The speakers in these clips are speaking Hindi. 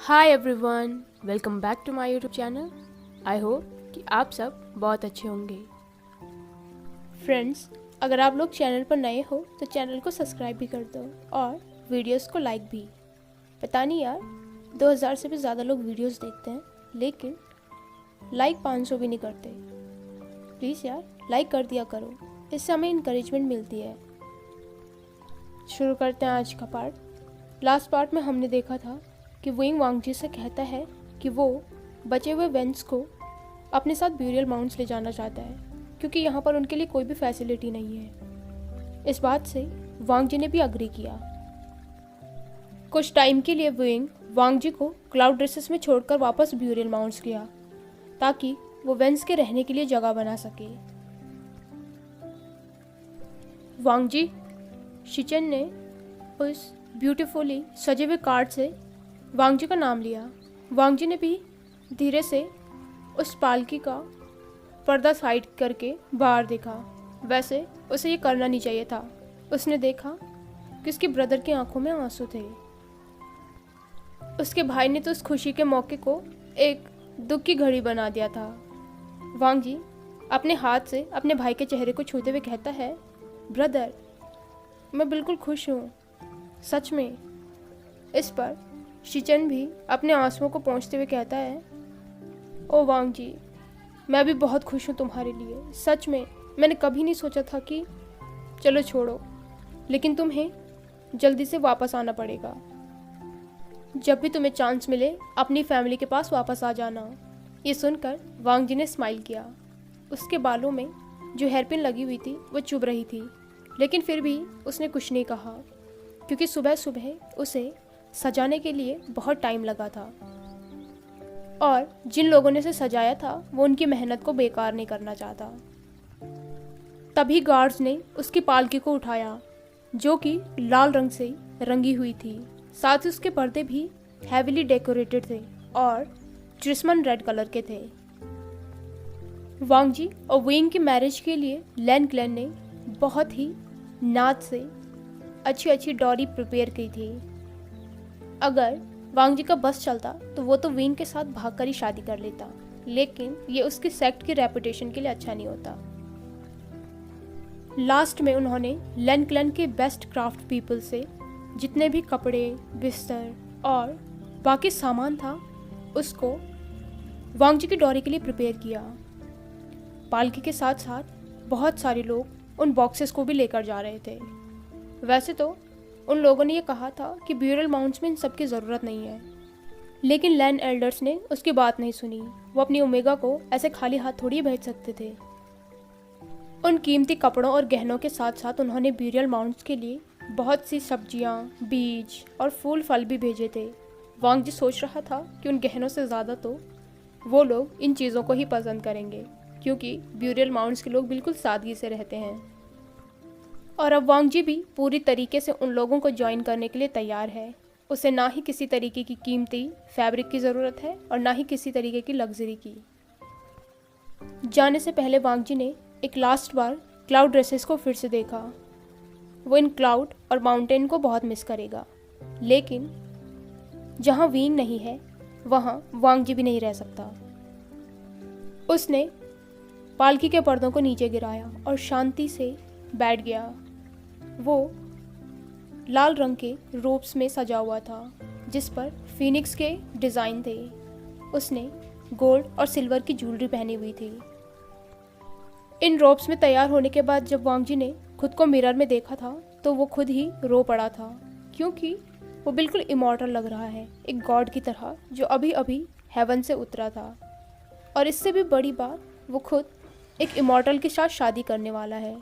Hi everyone, welcome back to my YouTube channel. I hope कि आप सब बहुत अच्छे होंगे। फ्रेंड्स, अगर आप लोग चैनल पर नए हो तो चैनल को सब्सक्राइब भी कर दो और वीडियोस को लाइक भी। पता नहीं यार, 2000 से भी ज़्यादा लोग वीडियोस देखते हैं लेकिन लाइक 500 भी नहीं करते। प्लीज़ यार लाइक कर दिया करो, इससे हमें इंकरेजमेंट मिलती है। शुरू करते हैं आज का पार्ट। लास्ट पार्ट में हमने देखा था कि विंग वांगजी से कहता है कि वो बचे हुए वेंस को अपने साथ ब्यूरियल माउंट्स ले जाना चाहता है क्योंकि यहाँ पर उनके लिए कोई भी फैसिलिटी नहीं है। इस बात से वांगजी ने भी अग्री किया। कुछ टाइम के लिए विंग वांगजी को क्लाउड रेसेस में छोड़कर वापस ब्यूरियल माउंट्स गया ताकि वो वेंस के रहने के लिए जगह बना सके। वांगजी शिचन ने उस ब्यूटीफुली सजे हुए कार्ड से वांगजी का नाम लिया। वांगजी ने भी धीरे से उस पालकी का पर्दा साइड करके बाहर देखा। वैसे उसे ये करना नहीं चाहिए था। उसने देखा कि उसके ब्रदर की आंखों में आंसू थे। उसके भाई ने तो उस खुशी के मौके को एक दुख की घड़ी बना दिया था। वांगजी अपने हाथ से अपने भाई के चेहरे को छूते हुए कहता है, ब्रदर, मैं बिल्कुल खुश हूँ, सच में। इस पर शिचन भी अपने आंसुओं को पोंछते हुए कहता है, ओ वांगजी, मैं भी बहुत खुश हूँ तुम्हारे लिए। सच में मैंने कभी नहीं सोचा था कि चलो छोड़ो, लेकिन तुम्हें जल्दी से वापस आना पड़ेगा। जब भी तुम्हें चांस मिले अपनी फैमिली के पास वापस आ जाना। ये सुनकर वांगजी ने स्माइल किया। उसके बालों में जो हेयरपिन लगी हुई थी वो चुभ रही थी, लेकिन फिर भी उसने कुछ नहीं कहा क्योंकि सुबह सुबह उसे सजाने के लिए बहुत टाइम लगा था और जिन लोगों ने उसे सजाया था वो उनकी मेहनत को बेकार नहीं करना चाहता। तभी गार्ड्स ने उसकी पालकी को उठाया जो कि लाल रंग से रंगी हुई थी। साथ ही उसके पर्दे भी हैवीली डेकोरेटेड थे और क्रिस्मन रेड कलर के थे। वांगजी और विंग की मैरिज के लिए लैन क्लैन ने बहुत ही नाच से अच्छी अच्छी डॉरी प्रिपेयर की थी। अगर वांगजी का बस चलता तो वो तो विंग के साथ भागकर ही शादी कर लेता, लेकिन ये उसकी सेक्ट की रेपुटेशन के लिए अच्छा नहीं होता। लास्ट में उन्होंने लैन क्लैन के बेस्ट क्राफ्ट पीपल से जितने भी कपड़े, बिस्तर और बाकी सामान था उसको वांगजी की डॉरी के लिए प्रिपेयर किया। पालकी के साथ साथ बहुत सारे लोग उन बॉक्सेस को भी लेकर जा रहे थे। वैसे तो उन लोगों ने ये कहा था कि ब्यूरियल माउंट्स में इन सब की ज़रूरत नहीं है, लेकिन लैंड एल्डर्स ने उसकी बात नहीं सुनी। वो अपनी ओमेगा को ऐसे खाली हाथ थोड़ी भेज सकते थे। उन कीमती कपड़ों और गहनों के साथ साथ उन्होंने ब्यूरियल माउंट्स के लिए बहुत सी सब्जियां, बीज और फूल फल भी भेजे थे। वांगजी सोच रहा था कि उन गहनों से ज़्यादा तो वो लोग इन चीज़ों को ही पसंद करेंगे क्योंकि ब्यूरियल माउंट्स के लोग बिल्कुल सादगी से रहते हैं। और अब वांगजी भी पूरी तरीके से उन लोगों को ज्वाइन करने के लिए तैयार है। उसे ना ही किसी तरीके की कीमती फैब्रिक की ज़रूरत है और ना ही किसी तरीके की लग्जरी की। जाने से पहले वांगजी ने एक लास्ट बार क्लाउड रेसेस को फिर से देखा। वो इन क्लाउड और माउंटेन को बहुत मिस करेगा, लेकिन जहाँ विंग नहीं है वहाँ वांगजी भी नहीं रह सकता। उसने पालकी के पर्दों को नीचे गिराया और शांति से बैठ गया। वो लाल रंग के रोब्स में सजा हुआ था जिस पर फीनिक्स के डिज़ाइन थे। उसने गोल्ड और सिल्वर की ज्वेलरी पहनी हुई थी। इन रोब्स में तैयार होने के बाद जब वांगजी ने खुद को मिरर में देखा था तो वो खुद ही रो पड़ा था क्योंकि वो बिल्कुल इमॉर्टल लग रहा है, एक गॉड की तरह जो अभी अभी हेवन से उतरा था। और इससे भी बड़ी बात, वो खुद एक इमॉर्टल के साथ शादी करने वाला है।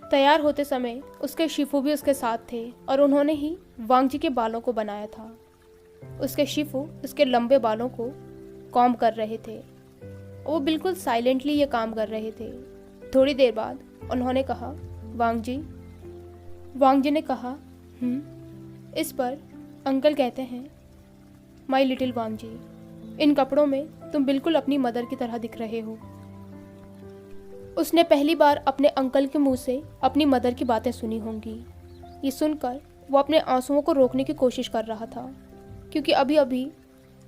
तैयार होते समय उसके शिफू भी उसके साथ थे और उन्होंने ही वांगजी के बालों को बनाया था। उसके शिफू उसके लंबे बालों को कॉम्ब कर रहे थे। वो बिल्कुल साइलेंटली ये काम कर रहे थे। थोड़ी देर बाद उन्होंने कहा, वांगजी। वांगजी ने कहा, इस पर अंकल कहते हैं, माय लिटिल वांगजी, इन कपड़ों में तुम बिल्कुल अपनी मदर की तरह दिख रहे हो। उसने पहली बार अपने अंकल के मुंह से अपनी मदर की बातें सुनी होंगी। ये सुनकर वो अपने आंसुओं को रोकने की कोशिश कर रहा था। क्योंकि अभी अभी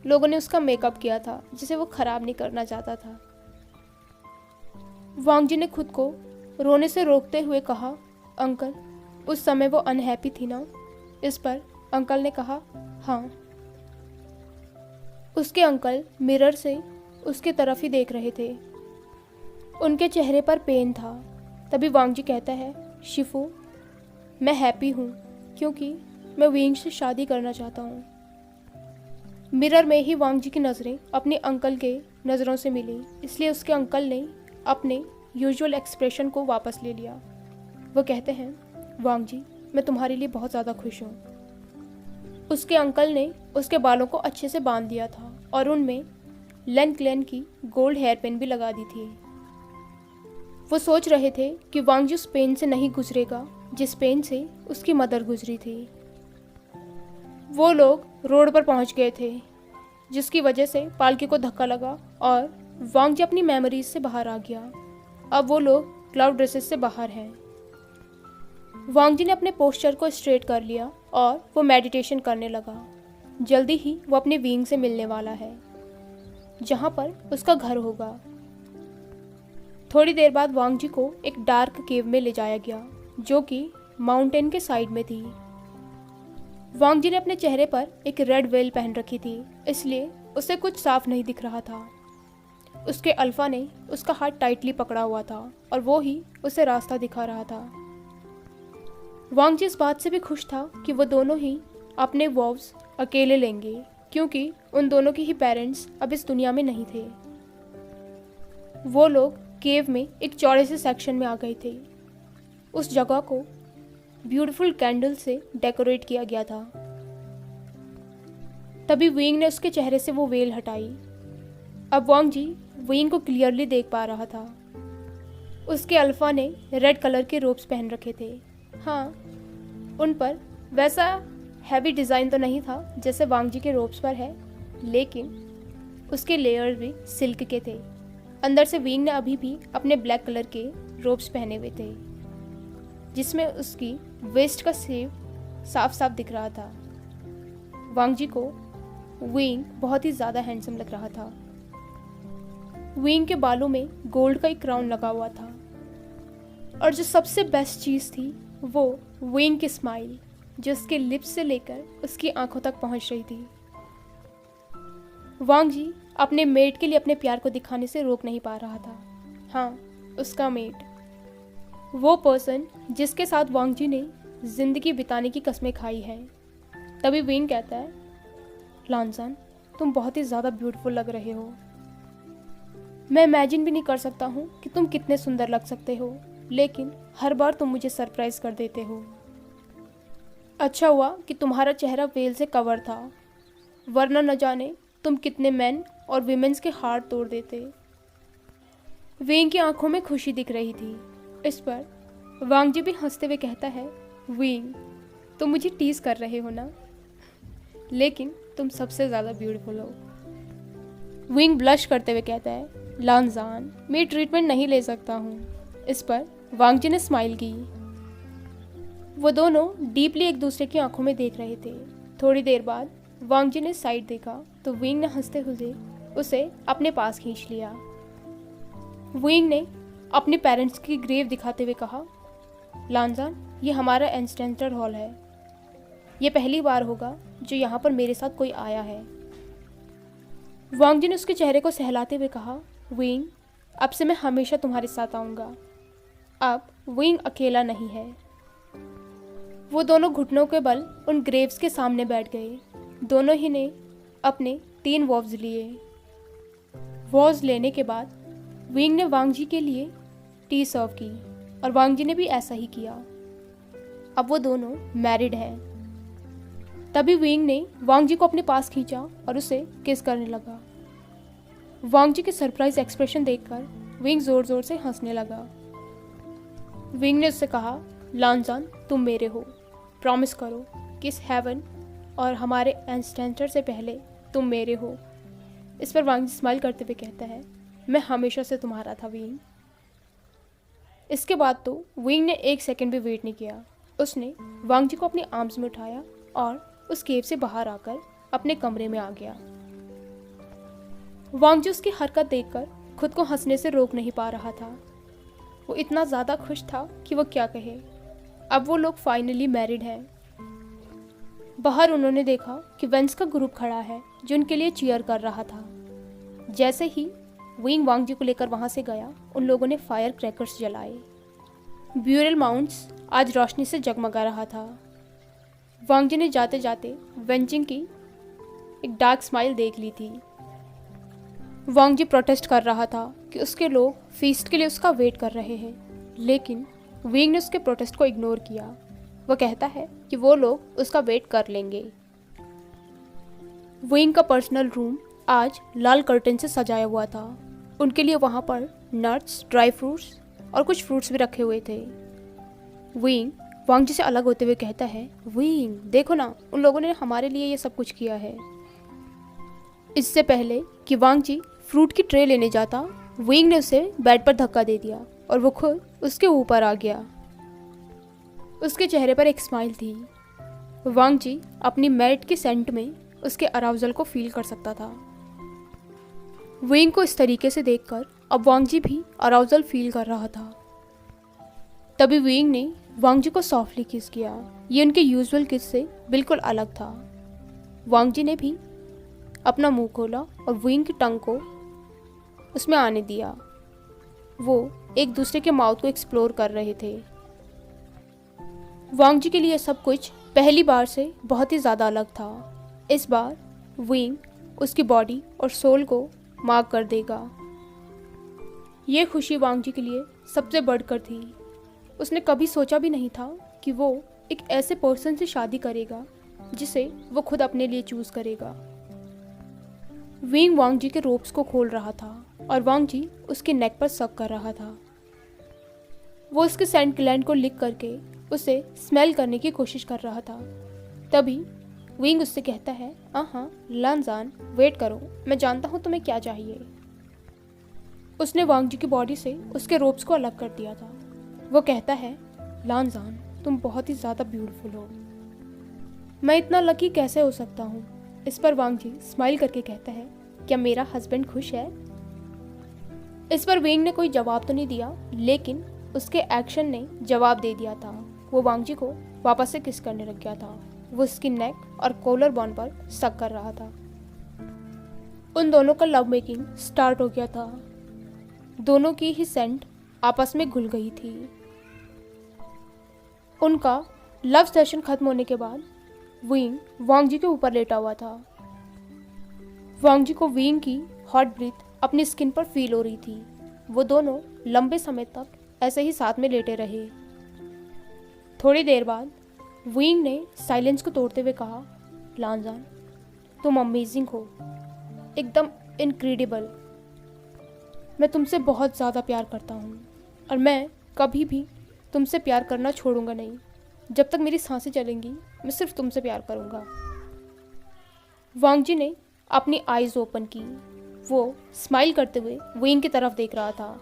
लोगों ने उसका मेकअप किया था जिसे वो ख़राब नहीं करना चाहता था। वांग जी ने खुद को रोने से रोकते हुए कहा, अंकल, उस समय वो अनहैप्पी थी ना? इस पर अंकल ने कहा, हाँ। उसके अंकल मिरर से उसके तरफ ही देख रहे थे। उनके चेहरे पर पेन था। तभी वांग जी कहता है, शिफू, मैं हैप्पी हूँ क्योंकि मैं विंग से शादी करना चाहता हूँ। मिरर में ही वांग जी की नज़रें अपने अंकल के नज़रों से मिली, इसलिए उसके अंकल ने अपने यूजुअल एक्सप्रेशन को वापस ले लिया। वो कहते हैं, वांग जी, मैं तुम्हारे लिए बहुत ज़्यादा खुश हूँ। उसके अंकल ने उसके बालों को अच्छे से बांध दिया था और उनमें लेन क्लेन की गोल्ड हेयर पिन भी लगा दी थी। वो सोच रहे थे कि वांग जी उस पेन से नहीं गुजरेगा जिस पेन से उसकी मदर गुजरी थी। वो लोग रोड पर पहुंच गए थे, जिसकी वजह से पालकी को धक्का लगा और वांग जी अपनी मेमोरीज से बाहर आ गया। अब वो लोग क्लाउड ड्रेसेस से बाहर हैं। वांग जी ने अपने पोस्चर को स्ट्रेट कर लिया और वो मेडिटेशन करने लगा। जल्दी ही वो अपने विंग से मिलने वाला है, जहाँ पर उसका घर होगा। थोड़ी देर बाद वांग जी को एक डार्क केव में ले जाया गया, जो कि माउंटेन के साइड में थी। वांग जी ने अपने चेहरे पर एक रेड वेल पहन रखी थी, इसलिए उसे कुछ साफ नहीं दिख रहा था। उसके अल्फा ने उसका हाथ टाइटली पकड़ा हुआ था और वो ही उसे रास्ता दिखा रहा था। वांग जी इस बात से भी खुश था कि वो दोनों ही अपने वॉव्स अकेले लेंगे, क्योंकि उन दोनों के ही पेरेंट्स अब इस दुनिया में नहीं थे। वो लोग केव में एक चौड़े से सेक्शन में आ गए थे। उस जगह को ब्यूटीफुल कैंडल से डेकोरेट किया गया था। तभी विंग ने उसके चेहरे से वो वेल हटाई। अब वांग जी विंग को क्लियरली देख पा रहा था। उसके अल्फा ने रेड कलर के रोब्स पहन रखे थे। हाँ, उन पर वैसा हैवी डिज़ाइन तो नहीं था जैसे वांग जी के रोब्स पर है, लेकिन उसके लेयर्स भी सिल्क के थे। अंदर से विंग ने अभी भी अपने ब्लैक कलर के रोब्स पहने हुए थे, जिसमें उसकी वेस्ट का शेप साफ साफ दिख रहा था। वांग जी को विंग बहुत ही ज़्यादा हैंडसम लग रहा था। विंग के बालों में गोल्ड का एक क्राउन लगा हुआ था, और जो सबसे बेस्ट चीज़ थी वो विंग की स्माइल, जो उसके लिप्स से लेकर उसकी आंखों तक पहुंच रही थी। वांग जी अपने मेट के लिए अपने प्यार को दिखाने से रोक नहीं पा रहा था। हाँ, उसका मेट, वो पर्सन जिसके साथ वांग जी ने जिंदगी बिताने की कस्में खाई हैं। तभी विंग कहता है, लांसान, तुम बहुत ही ज़्यादा ब्यूटीफुल लग रहे हो। मैं इमेजिन भी नहीं कर सकता हूँ कि तुम कितने सुंदर लग सकते हो, लेकिन हर बार तुम मुझे सरप्राइज कर देते हो। अच्छा हुआ कि तुम्हारा चेहरा वेल से कवर था, वरना न जाने तुम कितने मेन और विमेंस के हार्ट तोड़ देते। विंग की आंखों में खुशी दिख रही थी। इस पर वांग जी भी हंसते हुए कहता है, विंग, तुम मुझे टीज कर रहे हो ना, लेकिन तुम सबसे ज़्यादा ब्यूटीफुल हो। विंग ब्लश करते हुए कहता है, लांजान, मैं ट्रीटमेंट नहीं ले सकता हूँ। इस पर वांग जी ने स्माइल की। वो दोनों डीपली एक दूसरे की आंखों में देख रहे थे। थोड़ी देर बाद वांग जी ने साइड देखा तो विंग ने हंसते हुए उसे अपने पास खींच लिया। विंग ने अपने पेरेंट्स की ग्रेव दिखाते हुए कहा, लांजान, ये हमारा एंसेस्टर हॉल है। ये पहली बार होगा जो यहाँ पर मेरे साथ कोई आया है। वांग जी ने उसके चेहरे को सहलाते हुए कहा, विंग, अब से मैं हमेशा तुम्हारे साथ आऊँगा। अब विंग अकेला नहीं है। वो दोनों घुटनों के बल उन ग्रेव्स के सामने बैठ गए। दोनों ही ने अपने 3 वॉव्स लिए। वॉव्स लेने के बाद विंग ने वांग जी के लिए टी सर्व की और वांग जी ने भी ऐसा ही किया। अब वो दोनों मैरिड हैं। तभी विंग ने वांग जी को अपने पास खींचा और उसे किस करने लगा। वांग जी के सरप्राइज एक्सप्रेशन देखकर विंग जोर जोर से हंसने लगा। विंग ने उससे कहा, लांजान, तुम मेरे हो। प्रॉमिस करो कि इस हेवन और हमारे एंसेस्टर से पहले तुम मेरे हो। इस पर वांग जी स्माइल करते हुए कहता है, मैं हमेशा से तुम्हारा था विंग। इसके बाद तो विंग ने 1 सेकंड भी वेट नहीं किया। उसने वांग जी को अपने आर्म्स में उठाया और उस केव से बाहर आकर अपने कमरे में आ गया। वांग जी उसकी हरकत देखकर खुद को हंसने से रोक नहीं पा रहा था। वो इतना ज़्यादा खुश था कि वो क्या कहे। अब वो लोग फाइनली मैरिड हैं। बाहर उन्होंने देखा कि वेंस का ग्रुप खड़ा है जो उनके लिए चीयर कर रहा था। जैसे ही विंग वांग जी को लेकर वहाँ से गया, उन लोगों ने फायर क्रैकर्स जलाए। ब्यूरल माउंट्स आज रोशनी से जगमगा रहा था। वांग जी ने जाते जाते वेंचिंग की एक डार्क स्माइल देख ली थी। वांग जी प्रोटेस्ट कर रहा था कि उसके लोग फीस्ट के लिए उसका वेट कर रहे हैं, लेकिन विंग ने उसके प्रोटेस्ट को इग्नोर किया। वो कहता है कि वो लोग उसका वेट कर लेंगे। विंग का पर्सनल रूम आज लाल कर्टन से सजाया हुआ था। उनके लिए वहाँ पर नट्स, ड्राई फ्रूट्स और कुछ फ्रूट्स भी रखे हुए थे। विंग वांग जी से अलग होते हुए कहता है, विंग देखो ना, उन लोगों ने हमारे लिए ये सब कुछ किया है। इससे पहले कि वांग जी फ्रूट की ट्रे लेने जाता, विंग ने उसे बेड पर धक्का दे दिया और वो खुद उसके ऊपर आ गया। उसके चेहरे पर एक स्माइल थी। वांग जी अपनी मेरिट के सेंट में उसके अराउजल को फील कर सकता था। विंग को इस तरीके से देखकर अब वांग जी भी अराउजल फील कर रहा था। तभी विंग ने वांग जी को सॉफ्टली किस किया। ये उनके यूजुअल किस से बिल्कुल अलग था। वांग जी ने भी अपना मुंह खोला और विंग की टंग को उसमें आने दिया। वो एक दूसरे के माउथ को एक्सप्लोर कर रहे थे। वांग जी के लिए सब कुछ पहली बार से बहुत ही ज़्यादा अलग था। इस बार विंग उसकी बॉडी और सोल को मार्क कर देगा। ये खुशी वांग जी के लिए सबसे बढ़कर थी। उसने कभी सोचा भी नहीं था कि वो एक ऐसे पर्सन से शादी करेगा जिसे वो खुद अपने लिए चूज करेगा। विंग वांग जी के रोप्स को खोल रहा था और वांग जी उसके नेक पर सक कर रहा था। वो उसके सेंट ग्लैंड को लिक करके उसे स्मेल करने की कोशिश कर रहा था। तभी विंग उससे कहता है, हाँ लानजान, वेट करो, मैं जानता हूँ तुम्हें क्या चाहिए। उसने वांग जी की बॉडी से उसके रोप्स को अलग कर दिया था। वो कहता है, लानजान, तुम बहुत ही ज़्यादा ब्यूटीफुल हो। मैं इतना लकी कैसे हो सकता हूँ? इस पर वांग जी स्माइल करके कहता है, क्या मेरा हस्बैंड खुश है? इस पर विंग ने कोई जवाब तो नहीं दिया, लेकिन उसके एक्शन ने जवाब दे दिया था। वो वांग जी को वापस से किस करने लग गया था। वो उसकी नेक और कॉलर बोन पर सक कर रहा था। उन दोनों का लव मेकिंग स्टार्ट हो गया था। दोनों की ही सेंट आपस में घुल गई थी। उनका लव सेशन खत्म होने के बाद विंग वांग जी के ऊपर लेटा हुआ था। वांग जी को विंग की हॉट ब्रीथ अपनी स्किन पर फील हो रही थी। वो दोनों लंबे समय तक ऐसे ही साथ में लेटे रहे। थोड़ी देर बाद विंग ने साइलेंस को तोड़ते हुए कहा, लानजान, तुम अमेजिंग हो, एकदम इनक्रेडिबल। मैं तुमसे बहुत ज़्यादा प्यार करता हूँ और मैं कभी भी तुमसे प्यार करना छोड़ूंगा नहीं। जब तक मेरी सांसें चलेंगी मैं सिर्फ तुमसे प्यार करूँगा। वांग जी ने अपनी आईज ओपन की। वो स्माइल करते हुए विंग की तरफ देख रहा था।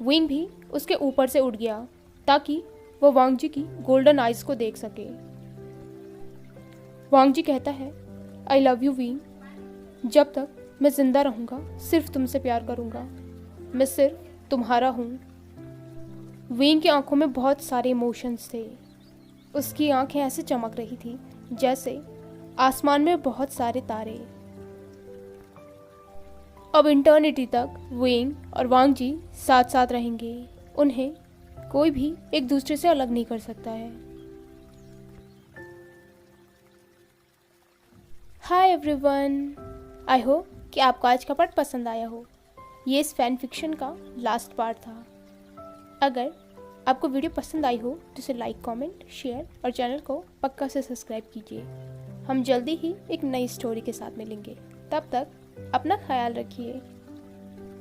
विंग भी उसके ऊपर से उठ गया ताकि वो वांग जी की गोल्डन आइज को देख सके। वांग जी कहता है, आई लव यू विंग, जब तक मैं जिंदा रहूँगा सिर्फ तुमसे प्यार करूँगा। मैं सिर्फ तुम्हारा हूँ। विंग की आंखों में बहुत सारे इमोशंस थे। उसकी आंखें ऐसे चमक रही थी जैसे आसमान में बहुत सारे तारे। अब इटर्निटी तक विंग और वांग जी साथ साथ रहेंगे। उन्हें कोई भी एक दूसरे से अलग नहीं कर सकता है। हाय एवरीवन, आई होप कि आपको आज का पार्ट पसंद आया हो। ये इस फैन फिक्शन का लास्ट पार्ट था। अगर आपको वीडियो पसंद आई हो तो इसे लाइक, कमेंट, शेयर और चैनल को पक्का से सब्सक्राइब कीजिए। हम जल्दी ही एक नई स्टोरी के साथ मिलेंगे। तब तक अपना ख्याल रखिए।